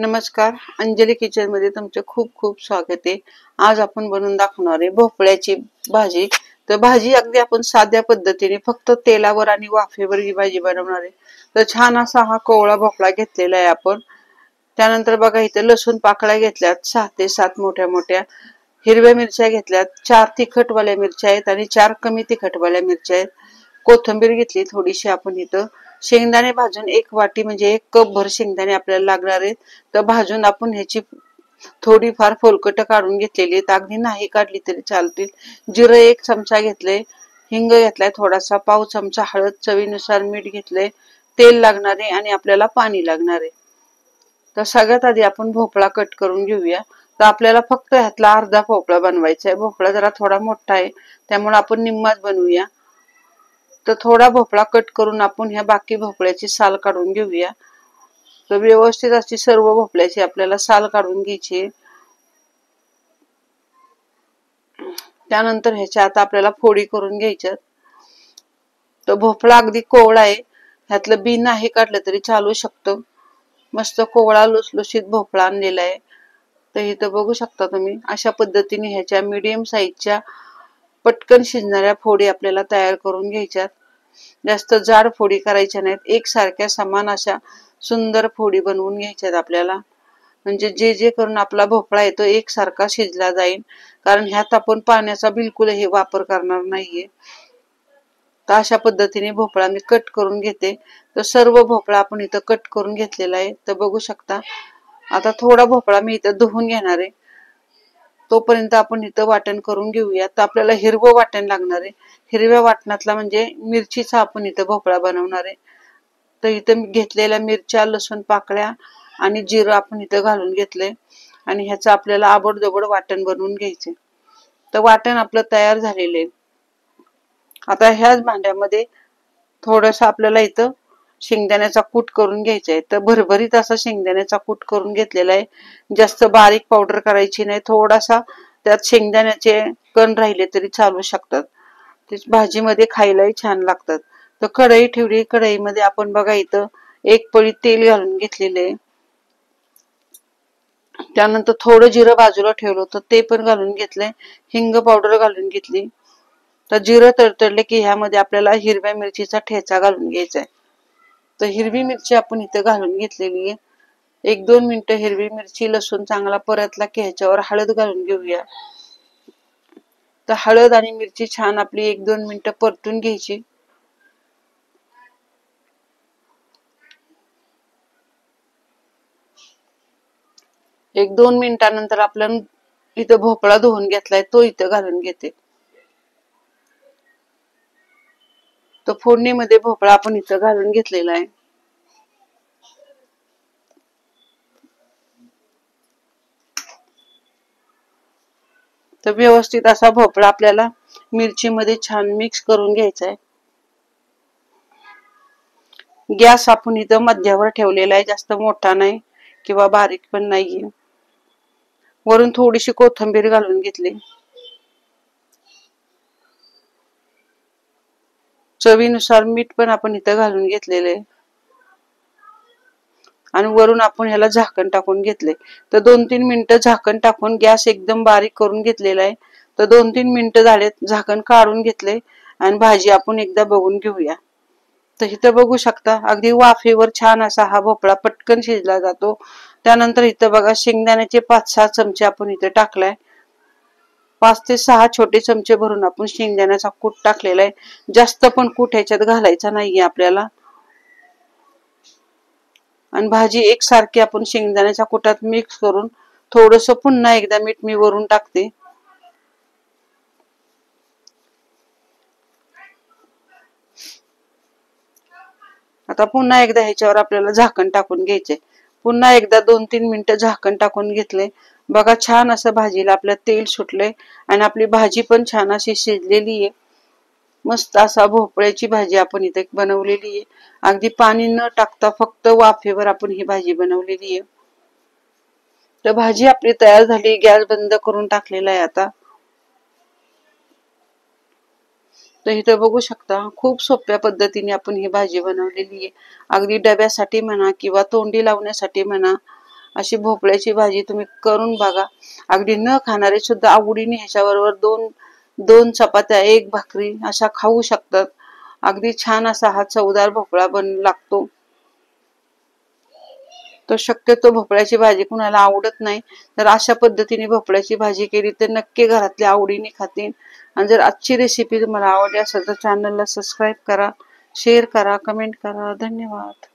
नमस्कार, अंजली किचन मध्ये तुमचे खूप खूप स्वागत आहे। आज आपण बनवून दाखवणार आहे भोपळ्याची भाजी। तर भाजी अगदी आपण साध्या पद्धतीने फक्त तेलावर आणि वाफेवर ही भाजी बनवणार आहे। तर छान असा हा कोवळा भोपळा घेतलेला आहे आपण। त्यानंतर बघा इथे लसूण पाकळ्या घेतल्यात 6 ते 7 मोठ्या मोठ्या, हिरव्या मिरच्या घेतल्यात, 4 तिखटवाल्या मिरच्या आहेत आणि 4 कमी तिखटवाल्या मिरच्या आहेत, कोथिंबीर घेतली थोडीशी आपण इथं, शेंगदाणे भाजून 1 वाटी म्हणजे 1 कप भर शेंगदाणे आपल्याला लागणार आहेत। तर भाजून आपण ह्याची थोडी फार फोलकट काढून घेतलेली आहेत, अगदी नाही काढली तरी चालतील। जिरं 1 चमचा घेतले, हिंग घेतलाय थोडासा, पाव चमचा हळद, चवीनुसार मीठ घेतले, तेल लागणार आहे आणि आपल्याला पाणी लागणार आहे। तर सगळ्यात आधी आपण भोपळा कट करून घेऊया। तर आपल्याला फक्त ह्यातला अर्धा भोपळा बनवायचा आहे। भोपळा जरा थोडा मोठा आहे त्यामुळे आपण निम्माच बनवूया। तर थोडा भोपळा कट करून आपण ह्या बाकी भोपळ्याची साल काढून घेऊया। तर व्यवस्थित अशी सर्व भोपळ्याची आपल्याला साल काढून घ्यायची। त्यानंतर ह्याच्या आता आपल्याला फोडी करून घ्यायच्यात। तर भोपळा अगदी कोवळा आहे, ह्यातलं बी नाही काढलं तरी चालू शकतं। मस्त कोवळा लुसलुशीत भोपळा आणलेला आहे। तर इथं बघू शकता तुम्ही, अशा पद्धतीने ह्याच्या मीडियम साईजच्या पटकन शिजणाऱ्या फोडी आपल्याला तयार करून घ्यायच्यात। जास्त जाड फोडी करायच्या नाहीत, एकसारख्या समान अशा सुंदर फोडी बनवून घ्यायच्यात आपल्याला। म्हणजे जे करून आपला भोपळा येतो एकसारखा शिजला जाईल, कारण ह्यात आपण पाण्याचा बिलकुलही वापर करणार नाहीये। तर अशा पद्धतीने भोपळा मी कट करून घेते। तर सर्व भोपळा आपण इथं कट करून घेतलेला आहे। तर बघू शकता, आता थोडा भोपळा मी इथं धुवून घेणार आहे, तोपर्यंत आपण इथं वाटण करून घेऊया। तर आपल्याला हिरवं वाटण लागणार आहे, हिरव्या वाटणातला म्हणजे मिरचीचा आपण इथं भोपळा बनवणार आहे। तर इथं घेतलेल्या मिरच्या, लसूण पाकळ्या आणि जिरं आपण इथं घालून घेतले आणि ह्याचं आपल्याला आबडधोबड वाटण बनवून घ्यायचे। तर वाटण आपलं तयार झालेलं आहे। आता ह्याच भांड्यामध्ये थोडंसं आपल्याला इथं शेंगदाण्याचा कूट करून घ्यायचा आहे। तर भरभरीत असा शेंगदाण्याचा कूट करून घेतलेला आहे, जास्त बारीक पावडर करायची नाही, थोडासा त्यात शेंगदाण्याचे कण राहिले तरी चालू शकतात, ते भाजीमध्ये खायलाही छान लागतात। तर कढई ठेवली, कढईमध्ये आपण बघा इथं 1 पळी तेल घालून घेतलेले आहे। त्यानंतर थोडं जिरं बाजूला ठेवलं तर ते पण घालून घेतले, हिंग पावडर घालून घेतली। तर जिरं तडतडले की ह्यामध्ये आपल्याला हिरव्या मिरचीचा ठेचा घालून घ्यायचा आहे। तर हिरवी मिरची आपण इथं घालून घेतलेली आहे। 1-2 मिनिटं हिरवी मिरची लसूण चांगला परतला की ह्याच्यावर हळद घालून घेऊया। तर हळद आणि मिरची छान आपली 1-2 मिनिटं परतून घ्यायची। एक 2 मिनिटांनंतर आपण इथं भोपळा धुवून घेतलाय तो इथं घालून घेते। तर फोडणीमध्ये भोपळा आपण इथं घालून घेतलेला आहे। तर व्यवस्थित असा भोपळा आपल्याला मिरचीमध्ये छान मिक्स करून घ्यायचा आहे। गॅस आपण इथं मध्यावर ठेवलेला आहे, जास्त मोठा नाही किंवा बारीक पण नाहीये। वरून थोडीशी कोथिंबीर घालून घेतली, चवीनुसार मीठ पण आपण इथं घालून घेतलेले आणि वरून आपण ह्याला झाकण टाकून घेतले। तर 2-3 मिनिटं झाकण टाकून गॅस एकदम बारीक करून घेतलेला आहे। तर 2-3 मिनिटं झालेत, झाकण काढून घेतले आणि भाजी आपण एकदा बघून घेऊया। तर इथं बघू शकता, अगदी वाफेवर छान असा हा भोपळा पटकन शिजला जातो। त्यानंतर इथं बघा शेंगदाण्याचे 5-6 चमचे आपण इथं टाकलाय, 5 ते 6 छोटे चमचे भरून आपण शेंगदाण्याचा कूट टाकलेला आहे। जास्त पण कूट ह्याच्यात घालायचा नाहीये आपल्याला। आणि भाजी एकसारखी आपण शेंगदाण्याच्या कुटात मिक्स करून थोडंसं पुन्हा एकदा मीठ मी वरून टाकते। आता पुन्हा एकदा ह्याच्यावर आपल्याला झाकण टाकून घ्यायचे। पुन्हा एकदा 2-3 मिनिटं झाकण टाकून घेतले। बघा छान असं भाजीला आपलं तेल सुटले आणि आपली भाजी पण छान अशी शिजलेली आहे। मस्त असा भोपळ्याची भाजी आपण इथे बनवलेली आहे, अगदी पाणी न टाकता फक्त वाफेवर आपण ही भाजी बनवलेली आहे। तर भाजी आपली तयार झाली, गॅस बंद करून टाकलेला आहे आता। तर इथे बघू शकता, खूप सोप्या पद्धतीने आपण ही भाजी बनवलेली आहे। अगदी डब्यासाठी म्हणा किंवा तोंडी लावण्यासाठी म्हणा अशी भोपळ्याची भाजी तुम्ही करून बघा. अगदी न खाणारे सुद्धा आवडीने ह्याच्याबरोबर दोन चपात्या, एक भाकरी अशा खाऊ शकतात. अगदी छान असा हा चवदार भोपळा लागतो. तर शक्यतो भोपळ्याची भाजी कुणाला आवडत नाही, तर अशा पद्धतीने भोपळ्याची भाजी केली तर नक्की घरातले आवडीने खातील. आणि जर आजची रेसिपी तुम्हाला आवडली असेल तर चॅनलला सबस्क्राईब करा, शेअर करा, कमेंट करा. धन्यवाद.